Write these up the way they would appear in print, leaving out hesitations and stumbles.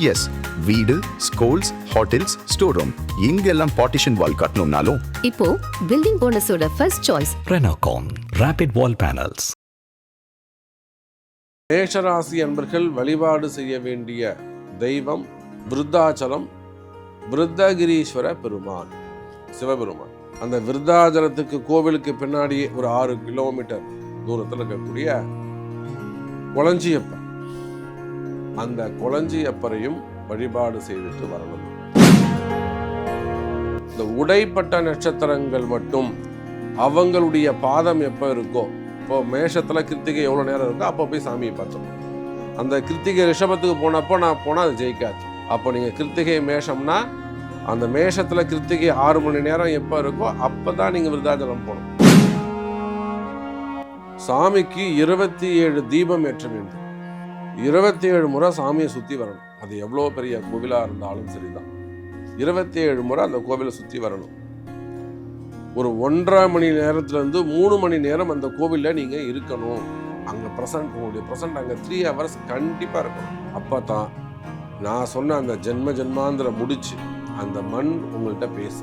S, வீடு, schools, hotels, store room இங்கெல்லாம் partition wall கட்டணும்னாலும் இப்போ பில்டிங் ஓனர்ஸோட first choice Renocon Rapid Wall Panels. மேஷராசி அன்பர்கள் வழிபாடு செய்ய வேண்டிய தெய்வம் விருத்தாச்சலம் விருத்தகிரீஸ்வர பெருமான், சிவபெருமான். அந்த விருத்தாச்சலத்துக்கு கோவிலுக்கு பின்னாடி ஒரு 6 கிலோமீட்டர் தூரத்தில் இருக்கக்கூடிய கொளஞ்சியப்பர், அந்த கொளஞ்சியப்பரையும் வழிபாடு செய்துட்டு வரணும். இந்த உடைப்பட்ட நட்சத்திரங்கள் மட்டும் அவங்களுடைய பாதம் எப்போ இருக்கோ, இப்போ மேஷத்தில் கிருத்திகை எவ்வளோ நேரம் இருக்கோ அப்போ போய் சாமியை பார்த்தோம். அந்த கிருத்திகை ரிஷபத்துக்கு போனப்போ நான் போனால் அது ஜெயிக்காது. அப்போ நீங்கள் கிருத்திகை மேஷம்னா அந்த மேஷத்தில் கிருத்திகை 6 மணி நேரம் எப்போ இருக்கோ அப்போ தான் நீங்கள் விருத்தாச்சலம் போகணும். சாமிக்கு 27 தீபம் ஏற்ற வேண்டும். 27 முறை சாமியை சுற்றி வரணும். அது எவ்வளோ பெரிய கோவிலாக இருந்தாலும் சரிதான், 27 முறை அந்த கோவிலை சுற்றி வரணும். ஒரு 1.5 மணி நேரத்துலேருந்து 3 மணி நேரம் அந்த கோவிலில் நீங்கள் இருக்கணும். அங்கே உங்களுடைய ப்ரெசன்ட் அங்கே 3 ஹவர்ஸ் கண்டிப்பாக இருக்கணும். அப்போ தான் நான் சொன்ன அந்த ஜென்மாந்திர முடிச்சு அந்த மண் உங்கள்கிட்ட பேசு.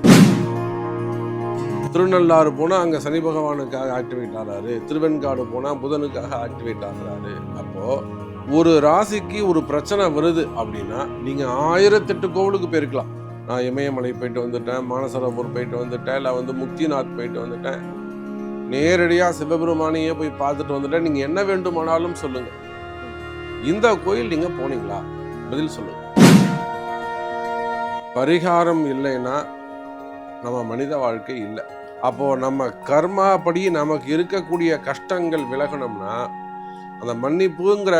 திருநள்ளாறு போனால் அங்கே சனி பகவானுக்காக ஆக்டிவேட் ஆகிறாரு, திருவெண்காடு போனால் புதனுக்காக ஆக்டிவேட் ஆகிறாரு. அப்போது ஒரு ராசிக்கு ஒரு பிரச்சனை வருது அப்படின்னா நீங்கள் 1008 கோவிலுக்கு போயிருக்கலாம். நான் இமயமலை போயிட்டு வந்துட்டேன், மானசரோவர் போயிட்டு வந்துட்டேன், இல்லை முக்திநாத் போயிட்டு வந்துட்டேன், நேரடியாக சிவபெருமானையே போய் பார்த்துட்டு வந்துட்டேன். நீங்கள் என்ன வேண்டுமானாலும் சொல்லுங்கள். இந்த கோயில் நீங்கள் போனீங்களா? பதில் சொல்லுங்க. பரிகாரம் இல்லைன்னா நம்ம மனித வாழ்க்கை இல்லை. அப்போது நம்ம கர்மா படி நமக்கு இருக்கக்கூடிய கஷ்டங்கள் விலகணும்னா அந்த மன்னிப்புங்கிற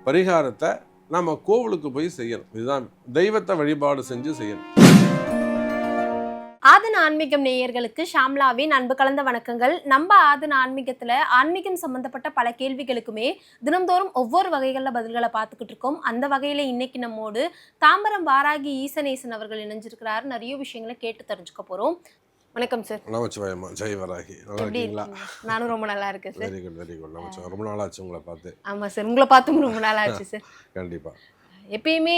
பரிகாரத்தை நம்ம கோவிலுக்கு போய் செய்யணும். இதுதான் தெய்வத்தை வழிபாடு செஞ்சு செய்யணும். ஆதன ஆன்மீகம் நேயர்களுக்கு ஷாம்லாவின் அன்பு கலந்த வணக்கங்கள். நம்ம ஆதன ஆன்மீகத்துல ஆன்மீகம் சம்பந்தப்பட்ட பல கேள்விகளுக்குமே தினம்தோறும் ஒவ்வொரு வகைகளில் பதில்களை பார்த்துக்கிட்டு இருக்கோம். அந்த வகையில இன்னைக்கு நம்மோடு தாம்பரம் வாராகி ஈசனேசன் அவர்கள் இணைஞ்சிருக்கிறார். நிறைய விஷயங்களை கேட்டு தெரிஞ்சுக்க போறோம். வணக்கம் சார். நமச்சிவாயம்மா, ஜெய் வராகி. நல்லா இருக்கீங்களா? நானும் ரொம்ப நல்லா இருக்கேன் sir. Very good very good. Namachivayam. ரொம்ப நாளாச்சு உங்களை பார்த்து. ஆமா சார், உங்களை பார்த்தும் ரொம்ப நாளாச்சு சார். கண்டிப்பா. எப்பயுமே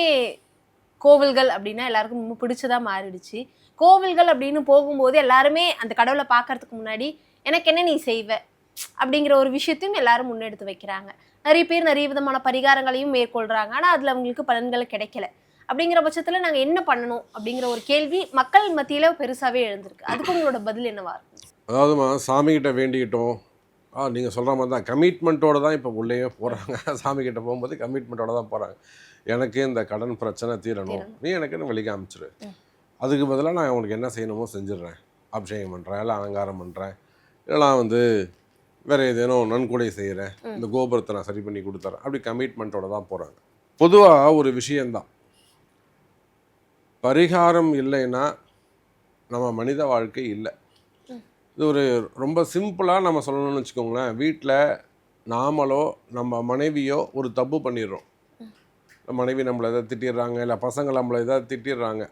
கோவில்கள் அப்படின்னா எல்லாருக்கும் ரொம்ப பிடிச்சதா மாறிடுச்சு. கோவில்கள் அப்படின்னு போகும்போது எல்லாருமே அந்த கடவுளை பார்க்கறதுக்கு முன்னாடி எனக்கு என்ன நீ செய்வ அப்படிங்கிற ஒரு விஷயத்தையும் எல்லாரும் முன்னெடுத்து வைக்கிறாங்க. நிறைய பேர் நிறைய விதமான பரிகாரங்களையும் மேற்கொள்றாங்க. ஆனால் அதில் அவங்களுக்கு பலன்கள் கிடைக்கல. அப்படிங்கிற பட்சத்தில் நாங்கள் என்ன பண்ணணும் அப்படிங்கிற ஒரு கேள்வி மக்கள் மத்தியில் பெருசாகவே எழுந்திருக்கு. அதுக்கு உங்களோட பதில் என்னவா இருக்கும்? அதாவதுமா, சாமிகிட்ட வேண்டிக்கிட்டோம். நீங்கள் சொல்கிற மாதிரி தான் கமிட்மெண்ட்டோடு தான் இப்போ உள்ளேயே போகிறாங்க. சாமிகிட்ட போகும்போது கமிட்மெண்ட்டோடு தான் போகிறாங்க. எனக்கு இந்த கடன் பிரச்சனை தீரணும், நீ எனக்கு வெளியே காமிச்சிரு. அதுக்கு பதிலாக நான் அவங்களுக்கு என்ன செய்யணுமோ செஞ்சிடுறேன். அபிஷேகம் பண்ணுறேன், இல்லை அலங்காரம் பண்ணுறேன், இல்லைனா வேறு ஏதேனும் நன்கொடை செய்கிறேன், இந்த கோபுரத்தை நான் சரி பண்ணி கொடுத்துறேன். அப்படி கமிட்மெண்ட்டோடு தான் போகிறாங்க. பொதுவாக ஒரு விஷயந்தான், பரிகாரம் இல்லைன்னா நம்ம மனித வாழ்க்கை இல்லை. இது ஒரு ரொம்ப சிம்பிளாக நம்ம சொல்லணும்னு வச்சுக்கோங்களேன். வீட்டில் நாமளோ நம்ம மனைவியோ ஒரு தப்பு பண்ணிடுறோம். மனைவி நம்மளை எதாவது திட்டிடுறாங்க, இல்லை பசங்களை நம்மளை எதாவது திட்டிடுறாங்க.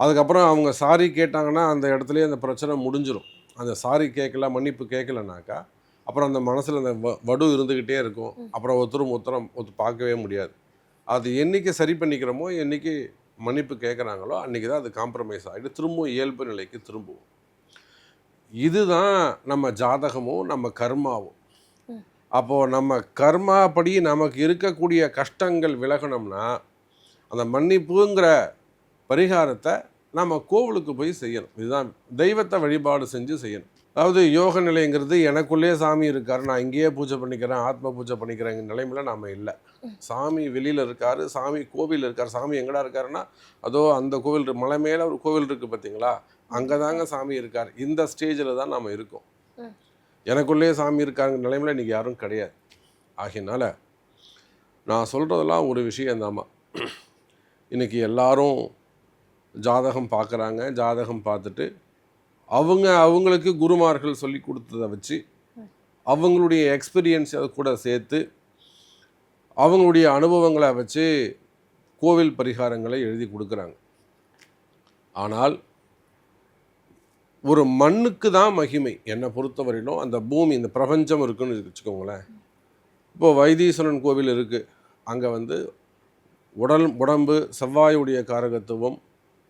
அதுக்கப்புறம் அவங்க சாரி கேட்டாங்கன்னா அந்த இடத்துலையே அந்த பிரச்சனை முடிஞ்சிடும். அந்த சாரி கேட்கல, மன்னிப்பு கேட்கலனாக்கா அப்புறம் அந்த மனசில் அந்த வடு இருந்துக்கிட்டே இருக்கும். அப்புறம் ஒருத்தர் பார்க்கவே முடியாது. அது என்றைக்கு சரி பண்ணிக்கிறோமோ, என்றைக்கு மன்னிப்பு கேட்குறாங்களோ அன்றைக்கி தான் அது காம்ப்ரமைஸ் ஆகிட்டு திரும்பவும் இயல்பு நிலைக்கு திரும்புவோம். இதுதான் நம்ம ஜாதகமும் நம்ம கர்மாவும். அப்போது நம்ம கர்மா படி நமக்கு இருக்கக்கூடிய கஷ்டங்கள் விலகணும்னா அந்த மன்னிப்புங்கிற பரிகாரத்தை நம்ம கோவிலுக்கு போய் செய்யணும். இதுதான் தெய்வத்தை வழிபாடு செஞ்சு செய்யணும். அதாவது யோக நிலைங்கிறது எனக்குள்ளே சாமி இருக்கார், நான் இங்கேயே பூஜை பண்ணிக்கிறேன், ஆத்ம பூஜை பண்ணிக்கிறேங்க நிலைமையில் நாம் இல்லை. சாமி வெளியில் இருக்கார், சாமி கோவில் இருக்கார். சாமி எங்கடா இருக்காருன்னா அதோ அந்த கோவில் மலை மேலே ஒரு கோவில் இருக்குது பார்த்தீங்களா, அங்கே தாங்க சாமி இருக்கார். இந்த ஸ்டேஜில் தான் நாம் இருக்கோம். எனக்குள்ளே சாமி இருக்காருங்க நிலைமையில் இன்றைக்கி யாரும் கிடையாது. ஆகினால நான் சொல்கிறதெல்லாம் ஒரு விஷயந்தாம்மா. இன்றைக்கி எல்லாரும் ஜாதகம் பார்க்குறாங்க. ஜாதகம் பார்த்துட்டு அவங்களுக்கு குருமார்கள் சொல்லி கொடுத்ததை வச்சு அவங்களுடைய எக்ஸ்பீரியன்ஸ் அதை கூட சேர்த்து அவங்களுடைய அனுபவங்களை வச்சு கோவில் பரிகாரங்களை எழுதி கொடுக்குறாங்க. ஆனால் ஒரு மண்ணுக்கு தான் மகிமை. என்னை பொறுத்தவரையிலும் அந்த பூமி, இந்த பிரபஞ்சம் இருக்குன்னு வச்சுக்கோங்களேன். இப்போது வைத்தீஸ்வரன் கோவில் இருக்குது. அங்கே உடம்பு செவ்வாயுடைய காரகத்துவம்,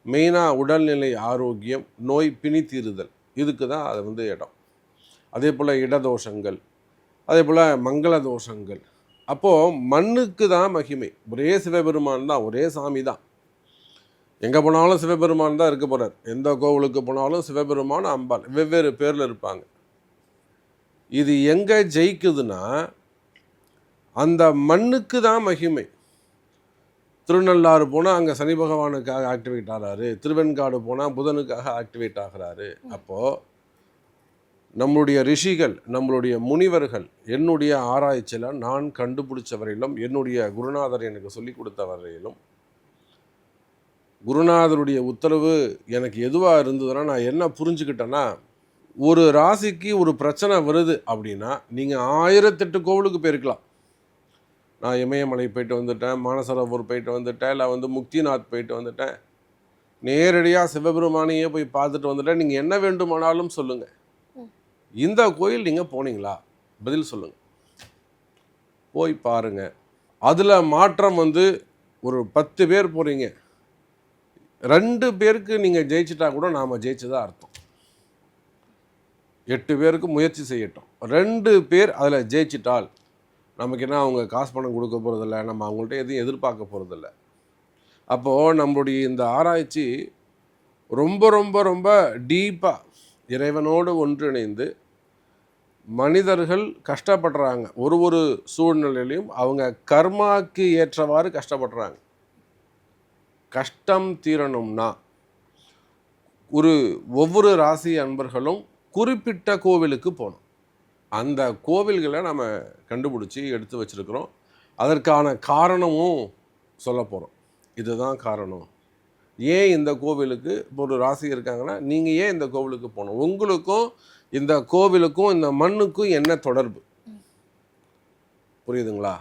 மெயினாக உடல்நிலை ஆரோக்கியம், நோய் பிணி தீருதல், இதுக்கு தான் அது வந்து இடம். அதே போல் இடதோஷங்கள், அதே போல் மங்கள தோஷங்கள். அப்போது மண்ணுக்கு தான் மகிமை. ஒரே சிவபெருமான் தான், ஒரே சாமி தான். எங்கே போனாலும் சிவபெருமான் தான் இருக்க போகிறார். எந்த கோவிலுக்கு போனாலும் சிவபெருமான், அம்பாள் வெவ்வேறு பேரில் இருப்பாங்க. இது எங்கே ஜெயிக்குதுன்னா அந்த மண்ணுக்கு தான் மகிமை. திருநள்ளாறு போனால் அங்கே சனி பகவானுக்காக ஆக்டிவேட் ஆகிறாரு, திருவெண்காடு போனால் புதனுக்காக ஆக்டிவேட் ஆகிறாரு. அப்போது நம்மளுடைய ரிஷிகள், நம்மளுடைய முனிவர்கள், என்னுடைய ஆராய்ச்சியில் நான் கண்டுபிடிச்ச வரையிலும், என்னுடைய குருநாதர் எனக்கு சொல்லி கொடுத்த வரையிலும், குருநாதருடைய உத்தரவு எனக்கு எதுவாக இருந்ததுன்னா, நான் என்ன புரிஞ்சுக்கிட்டேன்னா, ஒரு ராசிக்கு ஒரு பிரச்சனை வருது அப்படின்னா நீங்கள் 1008 கோவிலுக்கு போயிருக்கலாம். நான் இமயமலை போயிட்டு வந்துட்டேன், மானசரோவர் போயிட்டு வந்துட்டேன், இல்லை வந்து முக்திநாத் போயிட்டு வந்துட்டேன், நேரடியாக சிவபெருமானையே போய் பார்த்துட்டு வந்துட்டேன். நீங்கள் என்ன வேண்டுமானாலும் சொல்லுங்கள். இந்த கோயில் நீங்கள் போனீங்களா? பதில் சொல்லுங்கள். போய் பாருங்கள். அதில் மாற்றம் வந்து ஒரு 10 பேர் போகிறீங்க, 2 பேருக்கு நீங்கள் ஜெயிச்சிட்டா கூட நாம் ஜெயிச்சதா அர்த்தம். 8 பேருக்கு முயற்சி செய்யட்டும், 2 பேர் அதில் ஜெயிச்சிட்டால் நமக்கு என்ன, அவங்க காசு பணம் கொடுக்க போகிறதில்ல, நம்ம அவங்கள்ட்ட எதையும் எதிர்பார்க்க போகிறதில்ல. அப்போது நம்மளுடைய இந்த ஆராய்ச்சி ரொம்ப ரொம்ப ரொம்ப டீப்பாக இறைவனோடு ஒன்றிணைந்து, மனிதர்கள் கஷ்டப்படுறாங்க, ஒரு சூழ்நிலையிலையும் அவங்க கர்மாக்கு ஏற்றவாறு கஷ்டப்படுறாங்க. கஷ்டம் தீரணும்னா ஒவ்வொரு ராசி அன்பர்களும் குறிப்பிட்ட கோவிலுக்கு போகணும். அந்த கோவில்களை நம்ம கண்டுபிடிச்சி எடுத்து வச்சுருக்கிறோம். அதற்கான காரணமும் சொல்ல போகிறோம். இதுதான் காரணம். ஏன் இந்த கோவிலுக்கு இப்போ ஒரு ராசி இருக்காங்கன்னா, நீங்கள் ஏன் இந்த கோவிலுக்கு போகணும், உங்களுக்கும் இந்த கோவிலுக்கும் இந்த மண்ணுக்கும் என்ன தொடர்பு, புரியுதுங்களா?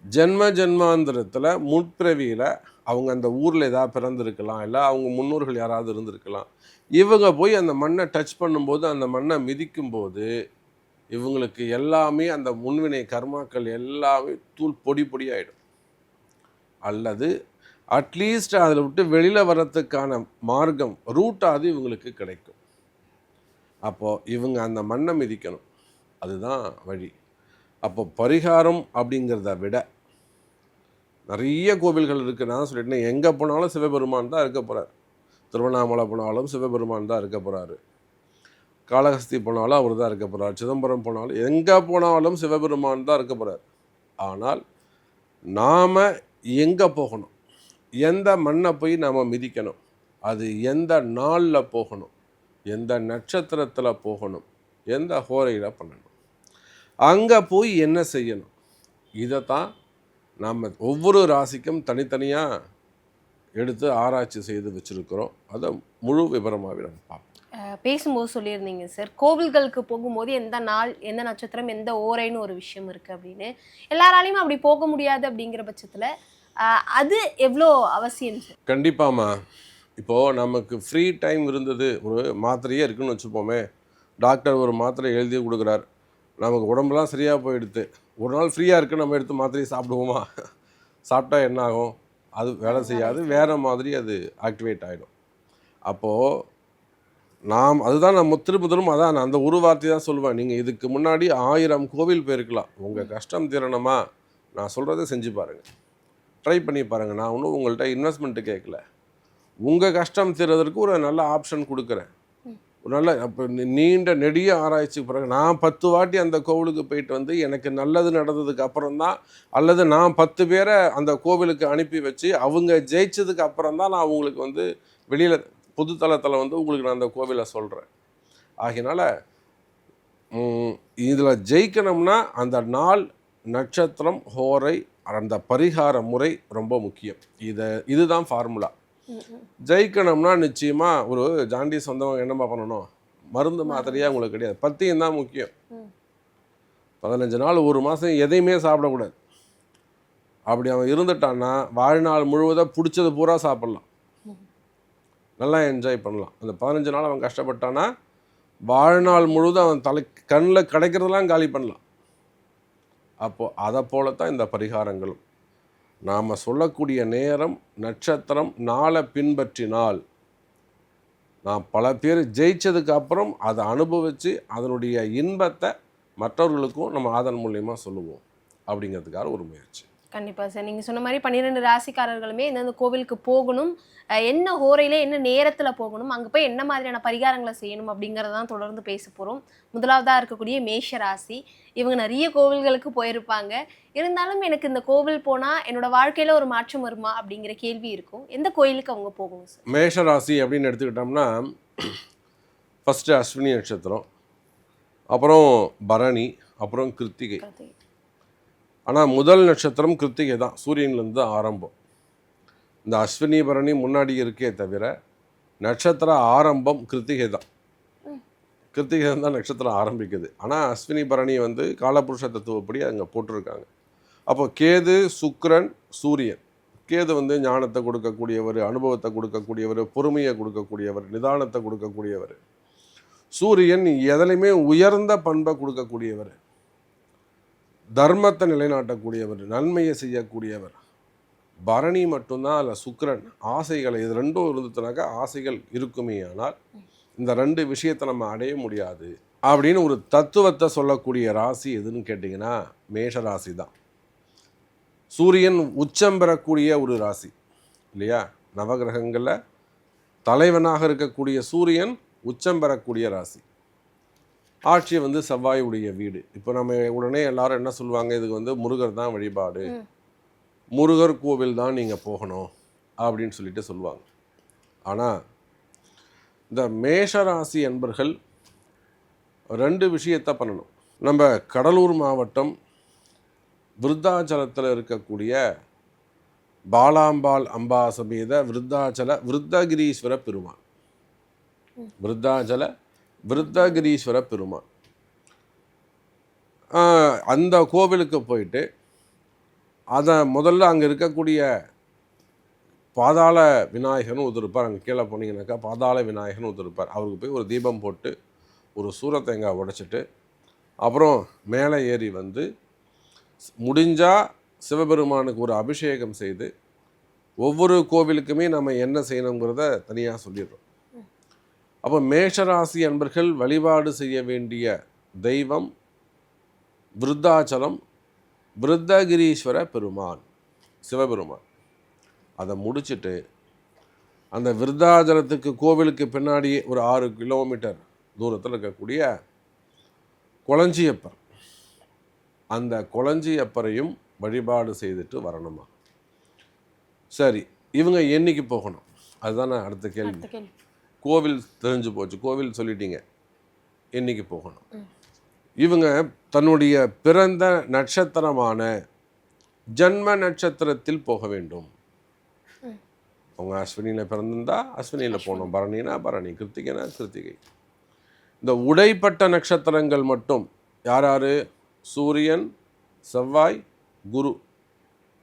ஜென்மாந்திரத்தில் முற்பிறவியில் அவங்க அந்த ஊரில் ஏதாவது பிறந்திருக்கலாம், இல்லை அவங்க முன்னோர்கள் யாராவது இருந்திருக்கலாம். இவங்க போய் அந்த மண்ணை டச் பண்ணும்போது, அந்த மண்ணை மிதிக்கும்போது இவங்களுக்கு எல்லாமே அந்த முன்வினை கர்மாக்கள் எல்லாமே தூள் பொடி பொடியாயிடும். அல்லது அட்லீஸ்ட் அதில் விட்டு வெளியில் வர்றதுக்கான மார்க்கம், ரூட்டாவது இவங்களுக்கு கிடைக்கும். அப்போது இவங்க அந்த மண்ணை மிதிக்கணும், அதுதான் வழி. அப்போ பரிகாரம் அப்படிங்கிறத விட நிறைய கோவில்கள் இருக்குது. நான் சொல்லிட்டேன், எங்கே போனாலும் சிவபெருமான் தான் இருக்க போகிறார். திருவண்ணாமலை போனாலும் சிவபெருமான் தான் இருக்க போகிறாரு, காளஹஸ்தி போனாலும் அவர் தான் இருக்க போகிறார், சிதம்பரம் போனாலும், எங்கே போனாலும் சிவபெருமான் தான் இருக்க போகிறார். ஆனால் நாம் எங்கே போகணும், எந்த மண்ணை போய் நாம் மிதிக்கணும், அது எந்த நாளில் போகணும், எந்த நட்சத்திரத்தில் போகணும், எந்த ஹோரையில் பண்ணணும், அங்கே போய் என்ன செய்யணும், இதைத்தான் நாம் ஒவ்வொரு ராசிக்கும் தனித்தனியாக எடுத்து ஆராய்ச்சி செய்து வச்சுருக்கிறோம். அதை முழு விவரமாகவே நம்ம பார்ப்போம். பேசும்போது சொல்லியிருந்தீங்க சார், கோவில்களுக்கு போகும்போது எந்த நாள், எந்த நட்சத்திரம், எந்த ஓரைன்னு ஒரு விஷயம் இருக்குது அப்படின்னு. எல்லாராலையும் அப்படி போக முடியாது அப்படிங்கிற பட்சத்தில் அது எவ்வளோ அவசியம் சார்? கண்டிப்பாம்மா. இப்போது நமக்கு ஃப்ரீ டைம் இருந்தது, ஒரு மாத்திரையே இருக்குதுன்னு வச்சுப்போமே, டாக்டர் ஒரு மாத்திரை எழுதி கொடுக்குறார், நமக்கு உடம்புலாம் சரியாக போயிடுது, ஒரு நாள் ஃப்ரீயாக இருக்குது, நம்ம எடுத்து மாத்திரையை சாப்பிடுவோமா? சாப்பிட்டா என்ன ஆகும்? அது வேலை செய்யாது, வேறு மாதிரி அது ஆக்டிவேட் ஆகிடும். அப்போது அதுதான் நம்ம திரும்ப அதான் நான் அந்த ஒரு வார்த்தை தான் சொல்லுவேன். நீங்கள் இதுக்கு முன்னாடி 1000 கோவில் போயிருக்கலாம். உங்கள் கஷ்டம் தீரணுமா, நான் சொல்கிறத செஞ்சு பாருங்கள், ட்ரை பண்ணி பாருங்கள். நான் ஒன்றும் உங்கள்கிட்ட இன்வெஸ்ட்மெண்ட்டு கேட்கல, உங்கள் கஷ்டம் தீர்றதற்கு ஒரு நல்ல ஆப்ஷன் கொடுக்குறேன். ஒரு நல்ல அப்போ நீண்ட நெடிய ஆராய்ச்சிக்கு பிறகு நான் 10 வாட்டி அந்த கோவிலுக்கு போயிட்டு வந்து எனக்கு நல்லது நடந்ததுக்கு அப்புறம் தான், அல்லது நான் 10 பேரை அந்த கோவிலுக்கு அனுப்பி வச்சு அவங்க ஜெயிச்சதுக்கு அப்புறம் தான் நான் உங்களுக்கு வந்து வெளியில் பொது தளத்தில் வந்து உங்களுக்கு நான் அந்த கோவிலை சொல்கிறேன். ஆகினால இதில் ஜெயிக்கணும்னா அந்த நாள், நட்சத்திரம், ஹோரை, அந்த பரிகார முறை ரொம்ப முக்கியம். இதுதான் ஃபார்முலா. ஜெயிக்கணும்னா நிச்சயமாக ஒரு ஜாண்டிஸ் வந்தவங்க என்னம்மா பண்ணணும், மருந்து மாத்திரையாக உங்களுக்கு கிடையாது, பத்தியம் தான் முக்கியம். 15 நாள் 1 மாதம் எதையுமே சாப்பிடக்கூடாது. அப்படி அவன் இருந்துட்டான்னா வாழ்நாள் முழுவதும் பிடிச்சது பூரா சாப்பிட்லாம், நல்லா என்ஜாய் பண்ணலாம். அந்த 15 நாள் அவன் கஷ்டப்பட்டானா வாழ்நாள் முழுவதும் அவன் கண்ணில் கிடைக்கிறதெல்லாம் காலி பண்ணலாம். அப்போது அதை போலத்தான் இந்த பரிகாரங்களும். நாம் சொல்லக்கூடிய நேரம், நட்சத்திரம், நாளை பின்பற்றினால் நான் பல பேர் ஜெயிச்சதுக்கு அப்புறம் அதை அனுபவித்து அதனுடைய இன்பத்தை மற்றவர்களுக்கும் நம்ம அதன் மூலியமாக சொல்லுவோம் அப்படிங்கிறதுக்காக ஒரு முயற்சி. கண்டிப்பாக சார். நீங்கள் சொன்ன மாதிரி 12 ராசிக்காரர்களுமே எந்தெந்த கோவிலுக்கு போகணும், என்ன ஹோரையில் என்ன நேரத்தில் போகணும், அங்கே போய் என்ன மாதிரியான பரிகாரங்களை செய்யணும் அப்படிங்கிறதான் தொடர்ந்து பேச போகிறோம். முதலாவதாக இருக்கக்கூடிய மேஷ ராசி. இவங்க நிறைய கோவில்களுக்கு போயிருப்பாங்க. இருந்தாலும் எனக்கு இந்த கோவில் போனால் என்னோட வாழ்க்கையில் ஒரு மாற்றம் வருமா அப்படிங்கிற கேள்வி இருக்கும். எந்த கோயிலுக்கு அவங்க போகணும் சார்? மேஷ ராசி அப்படின்னு எடுத்துக்கிட்டோம்னா ஃபஸ்ட்டு அஸ்வினி நட்சத்திரம், அப்புறம் பரணி, அப்புறம் கிருத்திகை. ஆனால் முதல் நட்சத்திரம் கிருத்திகை தான், சூரியன்லேருந்து தான் ஆரம்பம். இந்த அஸ்வினி பரணி முன்னாடி இருக்கே தவிர நட்சத்திர ஆரம்பம் கிருத்திகை தான். கிருத்திகை தான் நட்சத்திரம் ஆரம்பிக்குது. ஆனால் அஸ்வினி பரணி வந்து காலபுருஷ தத்துவப்படி அங்கே போட்டிருக்காங்க. அப்போ கேது, சுக்கிரன், சூரியன். கேது வந்து ஞானத்தை கொடுக்கக்கூடியவர், அனுபவத்தை கொடுக்கக்கூடியவர், பொறுமையை கொடுக்கக்கூடியவர், நிதானத்தை கொடுக்கக்கூடியவர். சூரியன் எதுலையுமே உயர்ந்த பண்பை கொடுக்கக்கூடியவர், தர்மத்தை நிலைநாட்டக்கூடியவர், நன்மையை செய்யக்கூடியவர். பரணி மட்டும்தான் அதில் சுக்கிரன் ஆசைகளை, இது ரெண்டும் இருந்துச்சுனாக்கா ஆசைகள் இருக்குமே, ஆனால் இந்த 2 விஷயத்தை நம்ம அடைய முடியாது அப்படின்னு ஒரு தத்துவத்தை சொல்லக்கூடிய ராசி எதுன்னு கேட்டிங்கன்னா மேஷ ராசி தான். சூரியன் உச்சம் பெறக்கூடிய ஒரு ராசி இல்லையா? நவகிரகங்களில் தலைவனாக இருக்கக்கூடிய சூரியன் உச்சம் பெறக்கூடிய ராசி. ஆட்சி வந்து செவ்வாயுடைய வீடு. இப்போ நம்ம உடனே எல்லாரும் என்ன சொல்லுவாங்க, இதுக்கு வந்து முருகர் தான் வழிபாடு, முருகர் கோவில் தான் நீங்கள் போகணும் அப்படின்னு சொல்லிட்டு சொல்லுவாங்க. ஆனால் இந்த மேஷராசி என்பர்கள் 2 விஷயத்தை பண்ணணும். நம்ம கடலூர் மாவட்டம் விருத்தாச்சலத்தில் இருக்கக்கூடிய பாலாம்பாள் அம்பா சமேத விருத்தகிரீஸ்வர பெருமான், விருத்தகிரீஸ்வர பெருமான், அந்த கோவிலுக்கு போயிட்டு அதை முதல்ல அங்கே இருக்கக்கூடிய பாதாள விநாயகர்னு ஒருத்தருப்பார். அங்கே கீழே போனீங்கன்னாக்கா பாதாள விநாயகர்னு ஒருத்தருப்பார். அவருக்கு போய் ஒரு தீபம் போட்டு ஒரு சூரத்தேங்காய் உடைச்சிட்டு அப்புறம் மேலே ஏறி வந்து முடிஞ்சால் சிவபெருமானுக்கு ஒரு அபிஷேகம் செய்து, ஒவ்வொரு கோவிலுக்குமே நம்ம என்ன செய்யணுங்கிறத தனியாக சொல்லிடுறோம். அப்போ மேஷராசி அன்பர்கள் வழிபாடு செய்ய வேண்டிய தெய்வம் விருத்தாச்சலம் விருத்தகிரீஸ்வர பெருமான், சிவபெருமான். அதை முடிச்சுட்டு அந்த விருத்தாச்சலத்துக்கு கோவிலுக்கு பின்னாடி ஒரு 6 கிலோமீட்டர் தூரத்தில் இருக்கக்கூடிய கொளஞ்சியப்பர், அந்த கொளஞ்சியப்பரையும் வழிபாடு செய்துட்டு வரணுமா? சரி, இவங்க என்னைக்கு போகணும்? அதுதானே அடுத்த கேள்வி. கோவில் தெரிஞ்சு போச்சு, கோவில் சொல்லிட்டீங்க, என்னைக்கு போகணும்? இவங்க தன்னுடைய பிறந்த நட்சத்திரமான ஜன்ம நட்சத்திரத்தில் போக வேண்டும். அவங்க அஸ்வினியில் பிறந்திருந்தா அஸ்வினியில் போகணும், பரணினா பரணி, கிருத்திகைனா கிருத்திகை. இந்த உடைப்பட்ட நட்சத்திரங்கள் மட்டும் யார் யார்? சூரியன், செவ்வாய், குரு.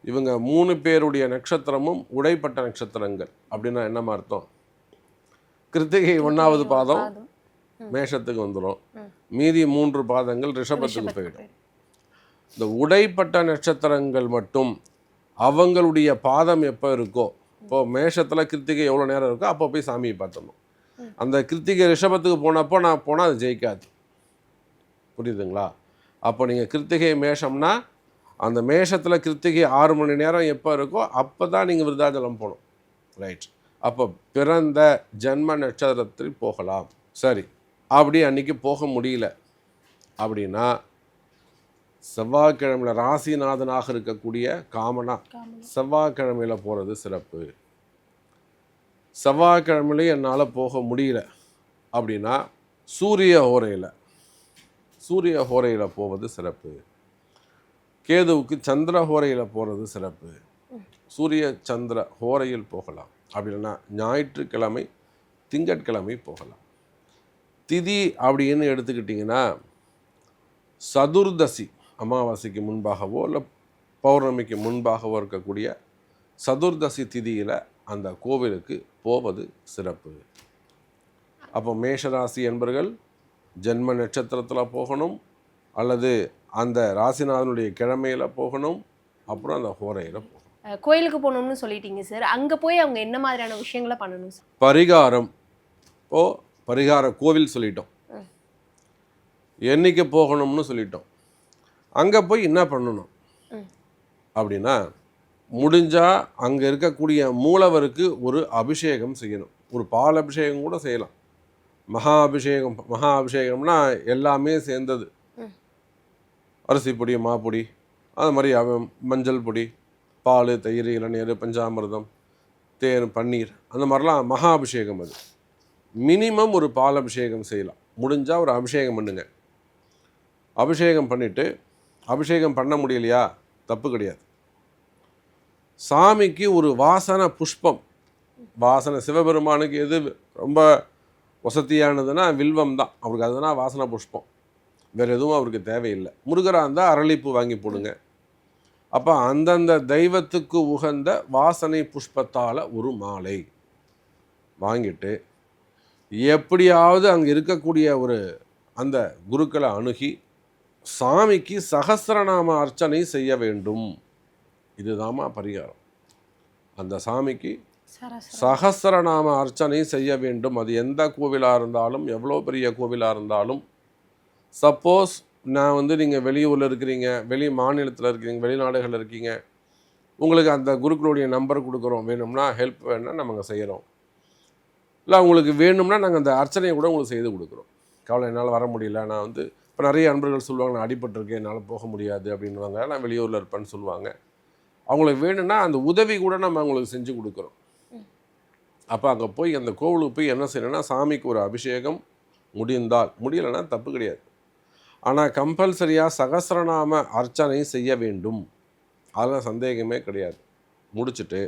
இவங்க 3 பேருடைய நட்சத்திரமும் உடைப்பட்ட நட்சத்திரங்கள். அப்படின்னா என்னமா அர்த்தம்? கிருத்திகை 1வது பாதம் மேஷத்துக்கு வந்துடும், மீதி 3 பாதங்கள் ரிஷபத்துக்கு போயிடும். இந்த உடைப்பட்ட நட்சத்திரங்கள் மட்டும் அவங்களுடைய பாதம் எப்போ இருக்கோ, இப்போது மேஷத்தில் கிருத்திகை எவ்வளோ நேரம் இருக்கோ அப்போ போய் சாமியை பார்த்துடணும். அந்த கிருத்திகை ரிஷபத்துக்கு போனப்போ நான் போனால் அது ஜெயிக்காது. புரியுதுங்களா? அப்போ நீங்கள் கிருத்திகை மேஷம்னா அந்த மேஷத்தில் கிருத்திகை 6 மணி நேரம் எப்போ இருக்கோ அப்போ தான் நீங்கள் விருத்தாச்சலம் போகணும். ரைட். அப்போ பிறந்த ஜன்ம நட்சத்திரத்தில் போகலாம். சரி, அப்படி அன்றைக்கி போக முடியல அப்படின்னா செவ்வாய்க்கிழமையில் ராசிநாதனாக இருக்கக்கூடிய காமனா செவ்வாய்க்கிழமையில் போகிறது சிறப்பு. செவ்வாய்க்கிழமையிலையும் என்னால் போக முடியல அப்படின்னா சூரிய ஹோரையில் போவது சிறப்பு. கேதுவுக்கு சந்திர ஹோரையில் போகிறது சிறப்பு. சூரிய சந்திர ஹோரையில் போகலாம். அப்படி இல்லைன்னா ஞாயிற்றுக்கிழமை திங்கட்கிழமை போகலாம். திதி அப்படின்னு எடுத்துக்கிட்டிங்கன்னா சதுர்தசி அமாவாசைக்கு முன்பாகவோ இல்லை பௌர்ணமிக்கு முன்பாகவோ இருக்கக்கூடிய சதுர்தசி திதியில் அந்த கோவிலுக்கு போவது சிறப்பு. அப்போ மேஷராசி என்பர்கள் ஜென்ம நட்சத்திரத்தில் போகணும், அல்லது அந்த ராசிநாதனுடைய கிழமையில் போகணும், அப்புறம் அந்த ஹோரையில் போகணும். கோயிலுக்கு போகணும்னு சொல்லிட்டீங்க சார். அங்கே போய் அவங்க என்ன மாதிரியான விஷயங்களை பண்ணணும் சார்? பரிகாரம் பரிகார கோவில் சொல்லிட்டோம், என்னைக்கு போகணும்னு சொல்லிட்டோம். அங்கே போய் என்ன பண்ணணும் அப்படின்னா, முடிஞ்சால் அங்கே இருக்கக்கூடிய மூலவருக்கு ஒரு அபிஷேகம் செய்யணும். ஒரு பால் அபிஷேகம் கூட செய்யலாம். மகா அபிஷேகம்னா எல்லாமே சேர்ந்தது. அரிசி பொடி, மாப்பொடி, அது மாதிரி மஞ்சள் பொடி, பால், தயிர், இளநீர், பஞ்சாமிர்தம், தேன், பன்னீர், அந்த மாதிரிலாம் மகா அபிஷேகம். அது மினிமம் ஒரு பால் அபிஷேகம் செய்யலாம். முடிஞ்சால் ஒரு அபிஷேகம் பண்ணுங்க. அபிஷேகம் பண்ணிவிட்டு, அபிஷேகம் பண்ண முடியலையா, தப்பு கிடையாது. சாமிக்கு ஒரு வாசனை புஷ்பம், வாசனை சிவபெருமானுக்கு எது ரொம்ப வசதியானதுன்னா வில்வம் தான். அவருக்கு அதுதான் வாசனை புஷ்பம், வேறு எதுவும் அவருக்கு தேவையில்லை. முருகராக இருந்தால் அரளிப்பூ வாங்கி போடுங்க. அப்போ அந்தந்த தெய்வத்துக்கு உகந்த வாசனை புஷ்பத்தால் ஒரு மாலை வாங்கிட்டு, எப்படியாவது அங்கே இருக்கக்கூடிய ஒரு அந்த குருக்களை அணுகி சாமிக்கு சகஸ்ரநாம அர்ச்சனை செய்ய வேண்டும். இதுதாம்மா பரிகாரம். அந்த சாமிக்கு சகஸ்ரநாம அர்ச்சனை செய்ய வேண்டும். அது எந்த கோவிலாக இருந்தாலும், எவ்வளோ பெரிய கோவிலாக இருந்தாலும். சப்போஸ் நான் நீங்கள் வெளியூரில் இருக்கிறீங்க, வெளி மாநிலத்தில் இருக்கிறீங்க, வெளிநாடுகளில் இருக்கீங்க, உங்களுக்கு அந்த குருக்களுடைய நம்பர் கொடுக்குறோம், வேணும்னா ஹெல்ப் வேணும்னா நம்ம செய்கிறோம். இல்லை உங்களுக்கு வேணும்னா நாங்கள் அந்த அர்ச்சனையை கூட உங்களுக்கு செய்து கொடுக்குறோம். கவலை, என்னால் வர முடியல, நான் இப்போ நிறைய நண்பர்கள் சொல்லுவாங்க, நான் அடிபட்டிருக்கேன், என்னால் போக முடியாது அப்படின்வாங்க, நான் வெளியூரில் இருப்பேன்னு சொல்லுவாங்க. அவங்களுக்கு வேணும்னா அந்த உதவி கூட நம்ம அவங்களுக்கு செஞ்சு கொடுக்குறோம். அப்போ அங்கே போய் அந்த கோவிலுக்கு போய் என்ன செய்யணும்னா, சாமிக்கு ஒரு அபிஷேகம் முடிந்தால், முடியலைன்னா தப்பு கிடையாது. ஆனால் கம்பல்சரியாக சகஸ்ரநாம அர்ச்சனை செய்ய வேண்டும், அதில் சந்தேகமே கிடையாது. முடிச்சுட்டு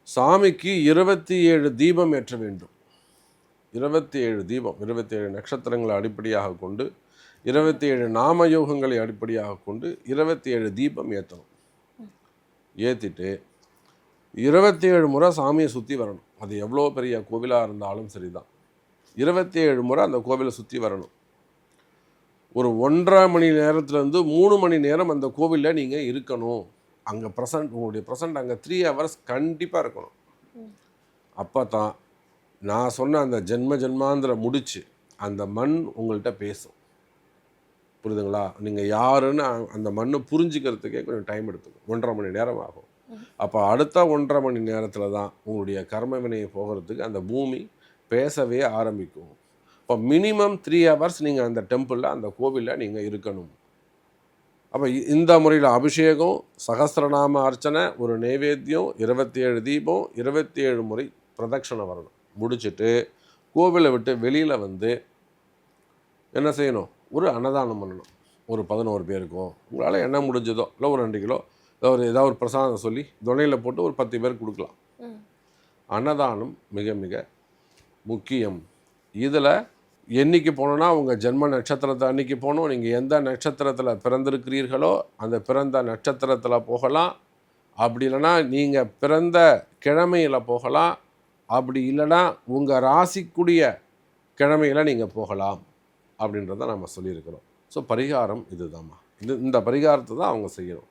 சாமிக்கு 27 தீபம் ஏற்ற வேண்டும். 27 தீபம், 27 நட்சத்திரங்களை அடிப்படையாக கொண்டு, 27 நாமயோகங்களை அடிப்படையாக கொண்டு 27 தீபம் ஏற்றணும். ஏற்றிட்டு 27 முறை சாமியை சுற்றி வரணும். அது எவ்வளோ பெரிய கோவிலாக இருந்தாலும் சரிதான், 27 முறை அந்த கோவிலை சுற்றி வரணும். ஒரு 1.5 மணி நேரத்துலேருந்து 3 மணி நேரம் அந்த கோவிலில் நீங்கள் இருக்கணும். அங்கே உங்களுடைய ப்ரெசண்ட் அங்கே 3 ஹவர்ஸ் கண்டிப்பாக இருக்கணும். அப்போ தான் நான் சொன்ன அந்த ஜென்மாந்திர முடிச்சு அந்த மண் உங்கள்கிட்ட பேசும். புரியுதுங்களா? நீங்கள் யாருன்னு அந்த மண்ணை புரிஞ்சுக்கிறதுக்கே கொஞ்சம் டைம் எடுத்துக்கும். 1.5 மணி நேரம் ஆகும். அப்போ அடுத்த 1.5 மணி நேரத்தில் தான் உங்களுடைய கர்ம வினையை போகிறதுக்கு அந்த பூமி பேசவே ஆரம்பிக்கும். இப்போ மினிமம் 3 ஹவர்ஸ் நீங்கள் அந்த டெம்பிளில், அந்த கோவிலில் நீங்கள் இருக்கணும். அப்போ இந்த முறையில் அபிஷேகம், சகஸ்ரநாம அர்ச்சனை, ஒரு நைவேத்தியம், 27 தீபம், 27 முறை பிரதட்சணை வரணும். முடிச்சுட்டு கோவிலை விட்டு வெளியில் என்ன செய்யணும், ஒரு அன்னதானம் பண்ணணும். ஒரு 11 பேருக்கோ, உங்களால் என்ன முடிஞ்சதோ, இல்லை ஒரு 2 கிலோ ஏதாவது ஒரு பிரசாதம் சொல்லி துணையில் போட்டு ஒரு 10 பேர் கொடுக்கலாம். அன்னதானம் மிக மிக முக்கியம். இதில் என்னைக்கு போனோன்னா, உங்கள் ஜென்ம நட்சத்திரத்தை அன்றைக்கி போகணும். நீங்கள் எந்த நட்சத்திரத்தில் பிறந்திருக்கிறீர்களோ அந்த பிறந்த நட்சத்திரத்தில் போகலாம். அப்படி இல்லைன்னா நீங்கள் பிறந்த கிழமையில் போகலாம். அப்படி இல்லைன்னா உங்கள் ராசிக்குரிய கிழமையில் நீங்கள் போகலாம் அப்படின்றத நம்ம சொல்லியிருக்கிறோம். ஸோ பரிகாரம் இதுதாம்மா. இந்த பரிகாரத்தை தான் அவங்க செய்யணும்.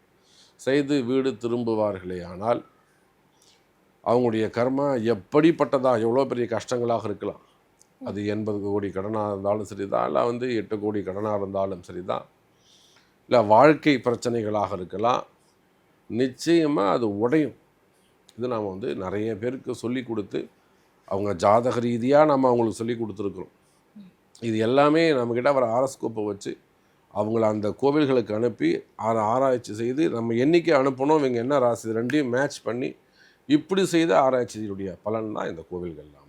செய்து வீடு திரும்புவார்களே ஆனால் அவங்களுடைய கர்மா எப்படிப்பட்டதா, எவ்வளோ பெரிய கஷ்டங்களாக இருக்கலாம். அது 80 கோடி கடனாக இருந்தாலும் சரி தான், இல்லை 8 கோடி கடனாக இருந்தாலும் சரி தான், இல்லை வாழ்க்கை பிரச்சனைகளாக இருக்கலாம். நிச்சயமாக அது உடையும். இது நாம் நிறைய பேருக்கு சொல்லி கொடுத்து, அவங்க ஜாதக ரீதியாக நம்ம அவங்களுக்கு சொல்லி கொடுத்துருக்குறோம். இது எல்லாமே நம்மக்கிட்ட வர ஆரோஸ்கோப்பை வச்சு அவங்கள அந்த கோவில்களுக்கு அனுப்பி ஆராய்ச்சி செய்து, நம்ம என்றைக்கு அனுப்பணும், இவங்க என்ன ராசி, ரெண்டையும் மேட்ச் பண்ணி இப்படி செய்த ஆராய்ச்சியுடைய பலன் தான் இந்த கோவில்கள்லாம்.